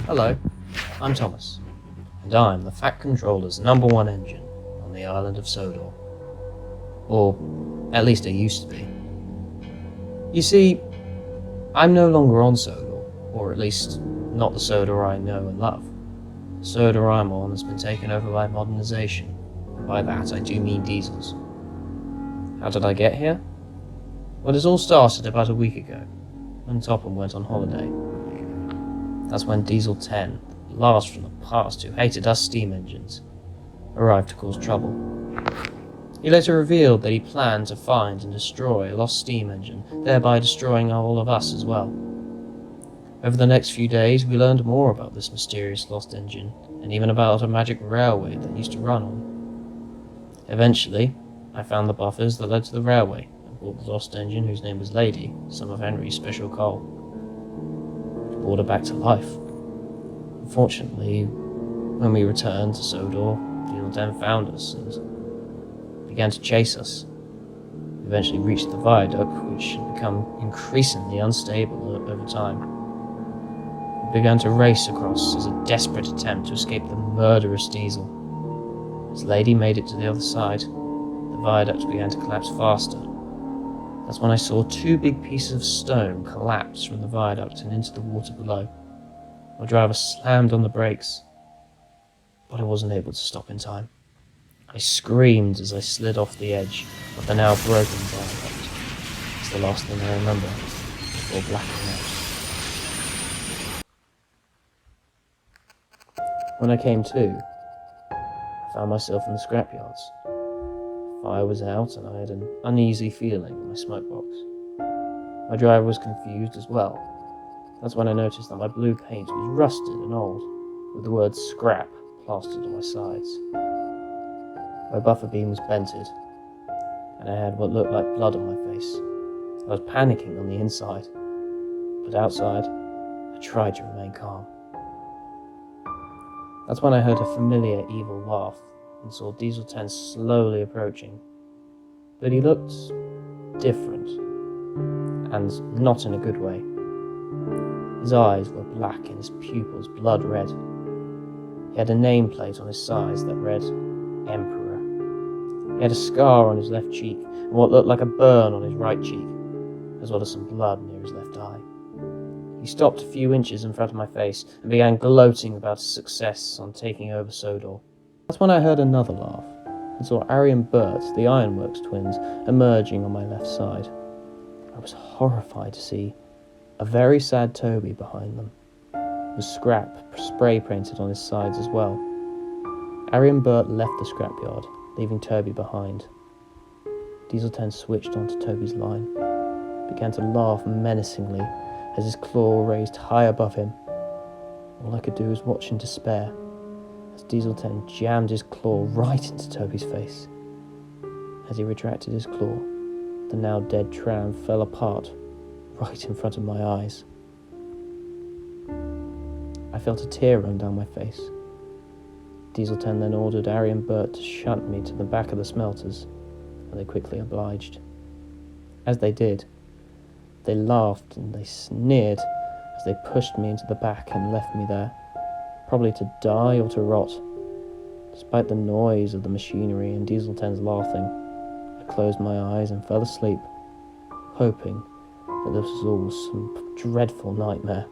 Hello, I'm Thomas, and I'm the Fat Controller's #1 engine on the island of Sodor. Or, at least I used to be. You see, I'm no longer on Sodor, or at least not the Sodor I know and love. The Sodor I'm on has been taken over by modernization, and by that I do mean diesels. How did I get here? Well, it all started about a week ago, when Topham went on holiday. That's when Diesel 10, the last from the past who hated us steam engines, arrived to cause trouble. He later revealed that he planned to find and destroy a lost steam engine, thereby destroying all of us as well. Over the next few days, we learned more about this mysterious lost engine, and even about a magic railway that used to run on. Eventually, I found the buffers that led to the railway, and brought the lost engine, whose name was Lady, some of Henry's special coal. Brought her back to life. Unfortunately, when we returned to Sodor, Diesel 10 found us and began to chase us. We eventually reached the viaduct, which had become increasingly unstable over time. We began to race across as a desperate attempt to escape the murderous Diesel. As Lady made it to the other side, the viaduct began to collapse faster. That's when I saw two big pieces of stone collapse from the viaduct and into the water below. My driver slammed on the brakes, but I wasn't able to stop in time. I screamed as I slid off the edge of the now broken viaduct. It's the last thing I remember before blacking out. When I came to, I found myself in the scrapyards. Fire was out and I had an uneasy feeling in my smoke box. My driver was confused as well. That's when I noticed that my blue paint was rusted and old, with the word scrap plastered on my sides. My buffer beam was bented, and I had what looked like blood on my face. I was panicking on the inside, but outside, I tried to remain calm. That's when I heard a familiar evil laugh and saw Diesel 10 slowly approaching. But he looked different, and not in a good way. His eyes were black and his pupils blood red. He had a nameplate on his sides that read Emperor. He had a scar on his left cheek and what looked like a burn on his right cheek, as well as some blood near his left eye. He stopped a few inches in front of my face and began gloating about his success on taking over Sodor. That's when I heard another laugh and saw Ari and Bert, the Ironworks twins, emerging on my left side. I was horrified to see a very sad Toby behind them, with scrap spray painted on his sides as well. Ari and Bert left the scrapyard, leaving Toby behind. Diesel 10 switched onto Toby's line, began to laugh menacingly as his claw raised high above him. All I could do was watch in despair as Diesel 10 jammed his claw right into Toby's face. As he retracted his claw, the now dead tram fell apart right in front of my eyes. I felt a tear run down my face. Diesel 10 then ordered Ari and Bert to shunt me to the back of the smelters, and they quickly obliged. As they did, they laughed and they sneered as they pushed me into the back and left me there, probably to die or to rot. Despite the noise of the machinery and Diesel 10's laughing, I closed my eyes and fell asleep, hoping that this was all some dreadful nightmare.